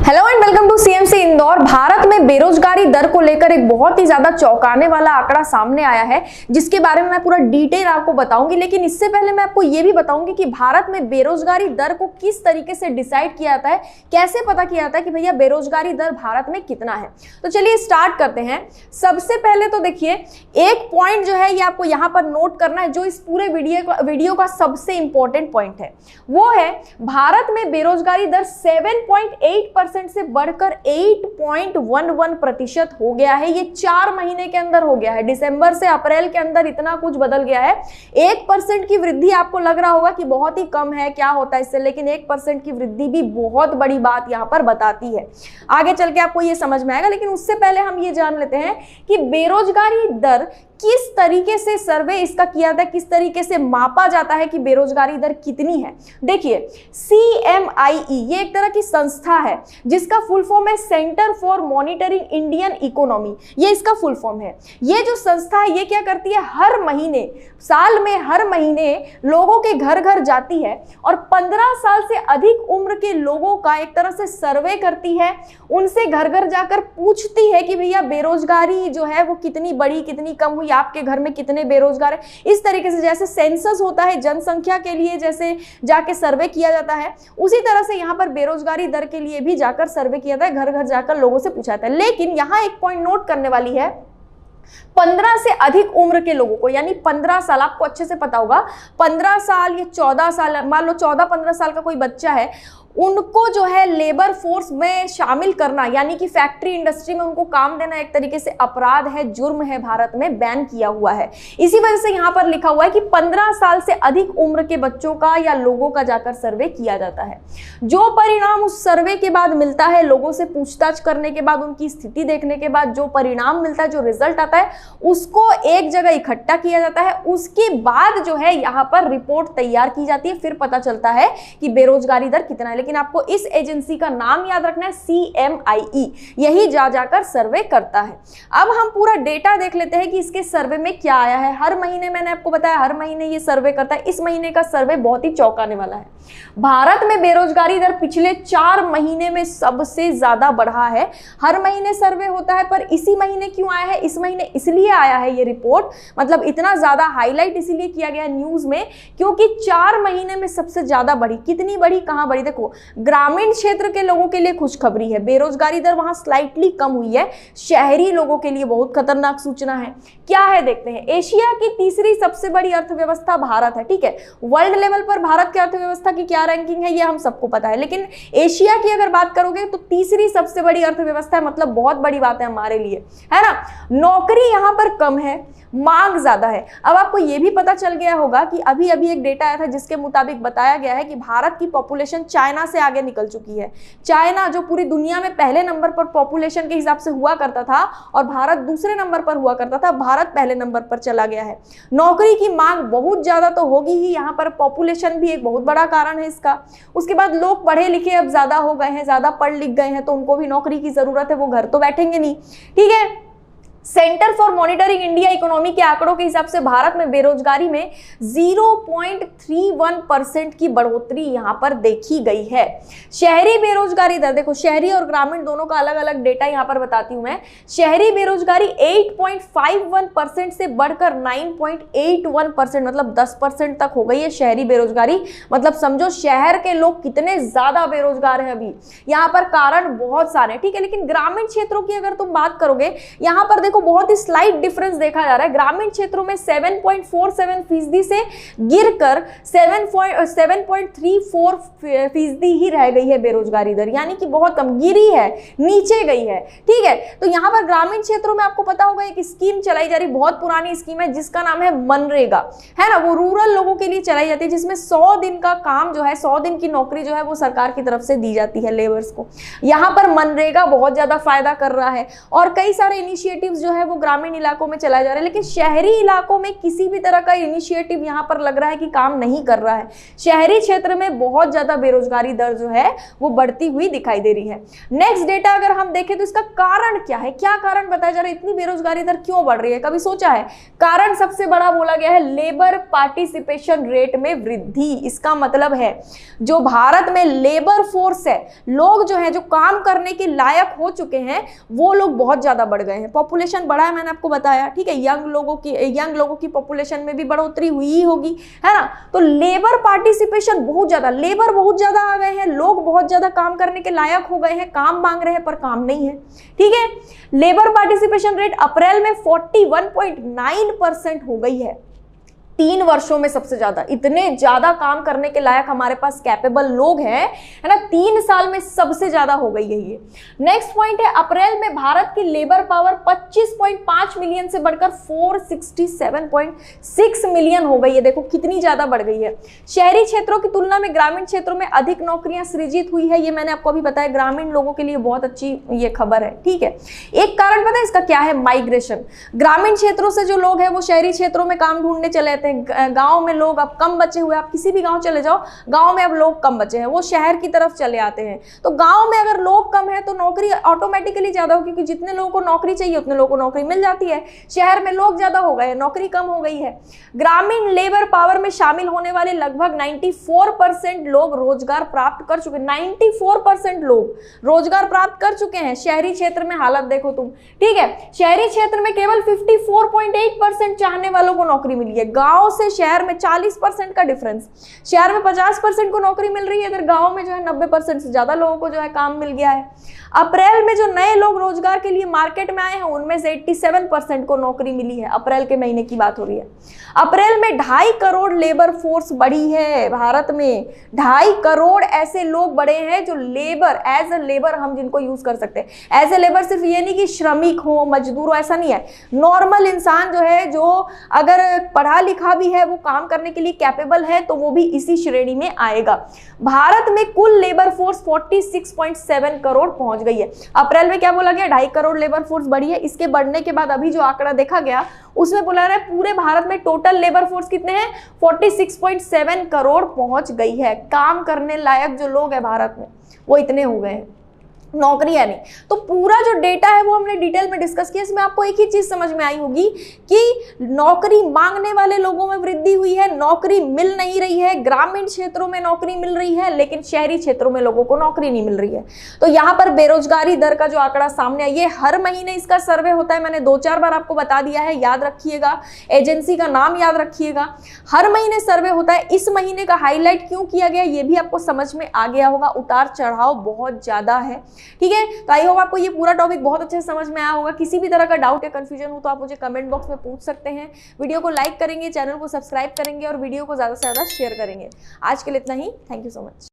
Hello and welcome to CMC Indore. Bharat में बेरोजगारी दर को लेकर एक बहुत ही ज्यादा चौंकाने वाला आंकड़ा सामने आया है, जिसके बारे में मैं पूरा डिटेल आपको बताऊंगी। लेकिन इससे पहले मैं आपको ये भी बताऊंगी कि भारत में बेरोजगारी दर को किस तरीके से डिसाइड किया जाता है, कैसे पता किया जाता है कि भैया बेरोजगारी दर भारत में कितना है। तो चलिए स्टार्ट करते हैं। सबसे पहले तो देखिए, एक पॉइंट जो है ये आपको यहाँ पर नोट करना है, जो इस पूरे वीडियो का सबसे इंपॉर्टेंट पॉइंट है, वो है भारत में बेरोजगारी दर 7.8% से बढ़कर 8.11% हो गया है। ये 4 महीने के अंदर हो गया है। दिसंबर से अप्रैल के अंदर इतना कुछ बदल गया है। 1% की वृद्धि आपको लग रहा होगा कि बहुत ही कम है, क्या होता है इससे, लेकिन 1% की वृद्धि भी बहुत बड़ी बात यहां पर बताती है। आगे चल के आपको ये समझ में आएगा, लेकिन उससे पहले हम ये जान लेते हैं कि बेरोजगारी दर किस तरीके से सर्वे इसका किया जाता है, किस तरीके से मापा जाता है कि बेरोजगारी दर कितनी है। देखिए, CMIE ये एक तरह की संस्था है जिसका फुल फॉर्म है centre for monitoring Indian economy. ये इसका फुल फॉर्म है। ये जो संस्था है ये क्या करती है, हर महीने, साल में हर महीने लोगों के घर घर जाती है और 15 साल से अधिक उम्र के लोगों का एक तरह से सर्वे करती है। उनसे घर घर जाकर पूछती है कि भैया बेरोजगारी जो है वो कितनी बढ़ी, कितनी कम हुई, आपके घर में कितने बेरोजगार है। इस तरीके से जैसे सेंसस होता है जनसंख्या के लिए, जैसे जाके सर्वे किया जाता है, उसी तरह से यहाँ पर बेरोजगारी दर के लिए भी जाकर सर्वे किया जाता है, घर घर जाकर लोगों से पूछा जाता है। लेकिन यहाँ एक पॉइंट नोट करने वाली है, 15 से अधिक उम्र के लोगों को, यानी 15 साल, आपको अच्छे से पता होगा 15 साल या 14 साल, मान लो 14-15 साल का कोई बच्चा है, उनको जो है लेबर फोर्स में शामिल करना, यानी कि फैक्ट्री इंडस्ट्री में उनको काम देना एक तरीके से अपराध है, जुर्म है, भारत में बैन किया हुआ है। इसी वजह से यहाँ पर लिखा हुआ है कि 15 साल से अधिक उम्र के बच्चों का या लोगों का जाकर सर्वे किया जाता है। जो परिणाम उस सर्वे के बाद मिलता है, लोगों से पूछताछ करने के बाद, उनकी स्थिति देखने के बाद जो परिणाम मिलता है, जो रिजल्ट आता है, उसको एक जगह इकट्ठा किया जाता है। उसके बाद जो है यहाँ पर रिपोर्ट तैयार की जाती है, फिर पता चलता है कि बेरोजगारी दर कितना है। लेकिन आपको इस एजेंसी का नाम याद रखना है, CMIE, यही जा जाकर सर्वे करता है। अब हम पूरा डेटा देख लेते हैं कि इसके सर्वे में क्या आया है। हर महीने मैंने आपको बताया, हर महीने ये सर्वे करता है। इस महीने का सर्वे बहुत ही चौंकाने वाला है। भारत में बेरोजगारी दर पिछले 4 महीने में सबसे ज्यादा बढ़ा है। हर महीने सर्वे होता है, पर इसी महीने क्यों आया है, इस महीने इसलिए आया है ये रिपोर्ट, मतलब इतना ज्यादा हाईलाइट इसीलिए किया गया न्यूज में, क्योंकि 4 महीने में सबसे ज्यादा बढ़ी। कितनी बढ़ी, कहां बढ़ी, देखो, ग्रामीण क्षेत्र के लोगों के लिए खुशखबरी है, बेरोजगारी दर वहां स्लाइटली कम हुई है। शहरी लोगों के लिए बहुत खतरनाक सूचना है। क्या है देखते हैं। एशिया की तीसरी सबसे बड़ी अर्थव्यवस्था भारत है, ठीक है। वर्ल्ड लेवल पर भारत की अर्थव्यवस्था की क्या रैंकिंग है ये हम सबको पता है, लेकिन एशिया की अगर बात करोगे तो तीसरी सबसे बड़ी अर्थव्यवस्था है, मतलब बहुत बड़ी बात है हमारे लिए, है ना। नौकरी यहां पर कम है, मांग ज्यादा है। अब आपको यह भी पता चल गया होगा कि अभी अभी एक डेटा आया था जिसके मुताबिक बताया गया है कि भारत की पॉपुलेशन चाइना से आगे निकल चुकी है। चाइना जो पूरी दुनिया में पहले नंबर पर पॉपुलेशन के हिसाब से हुआ करता था और भारत दूसरे नंबर पर हुआ करता था, भारत पहले नंबर पर चला गया है। नौकरी की मांग बहुत ज्यादा तो होगी ही, यहाँ पर पॉपुलेशन भी एक बहुत बड़ा कारण है इसका। उसके बाद लोग पढ़े लिखे अब ज्यादा हो गए हैं, ज्यादा पढ़ लिख गए हैं, तो उनको भी नौकरी की जरूरत है, वो घर तो बैठेंगे नहीं, ठीक है। Centre for monitoring India economy के आंकड़ों के हिसाब से भारत में बेरोजगारी में 0.31% की बढ़ोतरी यहां पर देखी गई है। शहरी बेरोजगारी दर, देखो शहरी और ग्रामीण दोनों का अलग अलग डेटा यहां पर बताती हूं मैं। शहरी बेरोजगारी 8.51% से बढ़कर 9.81%, मतलब 10% तक हो गई है शहरी बेरोजगारी। मतलब समझो शहर के लोग कितने ज्यादा बेरोजगार हैं अभी। यहाँ पर कारण बहुत सारे, ठीक है। लेकिन ग्रामीण क्षेत्रों की अगर तुम बात करोगे, यहाँ पर को बहुत ही स्लाइट डिफरेंस देखा जा रहा है। ग्रामीण क्षेत्रों में 7.47% से गिरकर 7.34% ही रह गई है बेरोजगारी दर, यानी कि बहुत कम गिरी है, नीचे गई है, ठीक है। तो यहां पर ग्रामीण क्षेत्रों में आपको पता होगा एक स्कीम चलाई जा रही, बहुत पुरानी स्कीम है, जिसका नाम है मनरेगा, है ना। वो रूरल लोगों के लिए चलाई जाती है, जिसमें 100 दिन का काम जो है, 100 दिन की नौकरी जो है वो सरकार की तरफ से दी जाती है लेबर्स को। यहां पर मनरेगा बहुत ज्यादा फायदा कर रहा है और कई सारे इनिशिएटिव्स जो है वो ग्रामीण इलाकों में चलाए जा रहे हैं, लेकिन शहरी इलाकों में किसी भी तरह का इनिशिएटिव यहाँ पर लग रहा है कि काम नहीं कर रहा है। शहरी क्षेत्र में बहुत ज्यादा बेरोजगारी दर जो है वो बढ़ती हुई दिखाई दे रही है। नेक्स्ट डेटा अगर हम देखें तो इसका कारण क्या है, क्या कारण बताया जा रहा है, इतनी बेरोजगारी दर क्यों बढ़ रही है, कभी सोचा है? कारण सबसे बड़ा बोला गया है लेबर पार्टिसिपेशन रेट में वृद्धि। इसका मतलब है जो भारत में लेबर फोर्स है, लोग जो है जो काम करने के लायक हो चुके हैं वो लोग बहुत ज्यादा बढ़ गए हैं। पॉपुलेशन बढ़ा है, मैंने आपको बताया, ठीक है। यंग लोगों की पॉपुलेशन में भी बढ़ोतरी हुई ही होगी, है ना। तो लेबर पार्टिसिपेशन बहुत ज्यादा, लेबर बहुत ज्यादा आ गए हैं, लोग बहुत ज्यादा काम करने के लायक हो गए हैं, काम मांग रहे हैं पर काम नहीं है, ठीक है। लेबर पार्टिसिपेशन रेट अप्रैल में 41.9% हो गई है। 3 वर्षों में सबसे ज्यादा, इतने ज्यादा काम करने के लायक हमारे पास कैपेबल लोग हैं, है ना। 3 साल में सबसे ज्यादा हो गई है ये। नेक्स्ट पॉइंट है अप्रैल में भारत की लेबर पावर 25.5 मिलियन से बढ़कर 467.6 मिलियन हो गई है। देखो कितनी ज्यादा बढ़ गई है। शहरी क्षेत्रों की तुलना में ग्रामीण क्षेत्रों में अधिक नौकरियां सृजित हुई है, ये मैंने आपको अभी बताया। ग्रामीण लोगों के लिए बहुत अच्छी ये खबर है, ठीक है। एक कारण पता है इसका क्या है? माइग्रेशन। ग्रामीण क्षेत्रों से जो लोग हैं वो शहरी क्षेत्रों में काम ढूंढने चले जाते हैं। गांव में लोग अब कम बचे हुए, आप किसी भी गांव चले जाओ, गांव में अब लोग कम बचे हैं, वो शहर की तरफ चले आते हैं। तो गांव में अगर लोग कम है तो नौकरी ऑटोमेटिकली ज्यादा हो, क्योंकि जितने लोगों को नौकरी चाहिए उतने लोगों को नौकरी मिल जाती है। शहर में लोग ज्यादा हो गए, नौकरी कम हो गई है। ग्रामीण लेबर पावर में शामिल होने वाले लगभग 94% लोग रोजगार प्राप्त कर चुके, 94% लोग रोजगार प्राप्त कर चुके हैं। शहरी क्षेत्र में हालत देखो तुम, ठीक है। शहरी क्षेत्र में केवल 54.8% चाहने वालों को नौकरी मिली है। गांव से शहर में 40% का डिफरेंस। शहर में 50% को नौकरी मिल रही है, इधर गांव में जो है 90% से ज्यादा लोगों को जो है काम मिल गया है। अप्रैल में जो नए लोग रोजगार के लिए मार्केट में आए हैं उनमें से 87% को नौकरी मिली है। अप्रैल के महीने की बात हो रही है। अप्रैल में 2.5 करोड़ लेबर फोर्स बढ़ी है भारत में। 2.5 करोड़ ऐसे लोग बढ़े हैं जो लेबर, एज ए लेबर हम जिनको यूज कर सकते हैं। एज ए लेबर सिर्फ ये नहीं कि श्रमिक हो, मजदूर हो, ऐसा नहीं है। नॉर्मल इंसान जो है, जो अगर पढ़ा लिखा भी है, वो काम करने के लिए कैपेबल है, तो वो भी इसी श्रेणी में आएगा। भारत में कुल लेबर फोर्स 46.7 करोड़ पहुंच गई है। अप्रैल में क्या बोला गया? 2.5 करोड़ लेबर फोर्स बढ़ी है। इसके बढ़ने के बाद अभी जो आंकड़ा देखा गया उसमें बोला रहा है पूरे भारत में टोटल लेबर फोर्स कितने हैं? 46.7 करोड़ पहुंच गई है। काम करने लायक जो लोग हैं भारत में वो इतने हो गए हैं, नौकरी है नहीं। तो पूरा जो डेटा है वो हमने डिटेल में डिस्कस किया। इसमें आपको एक ही चीज समझ में आई होगी कि नौकरी मांगने वाले लोगों में वृद्धि हुई है, नौकरी मिल नहीं रही है। ग्रामीण क्षेत्रों में नौकरी मिल रही है लेकिन शहरी क्षेत्रों में लोगों को नौकरी नहीं मिल रही है। तो यहाँ पर बेरोजगारी दर का जो आंकड़ा सामने आया, ये हर महीने इसका सर्वे होता है। मैंने 2-4 बार आपको बता दिया है, याद रखिएगा। एजेंसी का नाम याद रखिएगा। हर महीने सर्वे होता है। इस महीने का हाईलाइट क्यों किया गया ये भी आपको समझ में आ गया होगा। उतार चढ़ाव बहुत ज्यादा है, ठीक है। तो आई होप आपको ये पूरा टॉपिक बहुत अच्छे से समझ में आया होगा। किसी भी तरह का डाउट या कंफ्यूजन हो तो आप मुझे कमेंट बॉक्स में पूछ सकते हैं। वीडियो को लाइक करेंगे, चैनल को सब्सक्राइब करेंगे और वीडियो को ज्यादा से ज्यादा शेयर करेंगे। आज के लिए इतना ही। Thank you so much.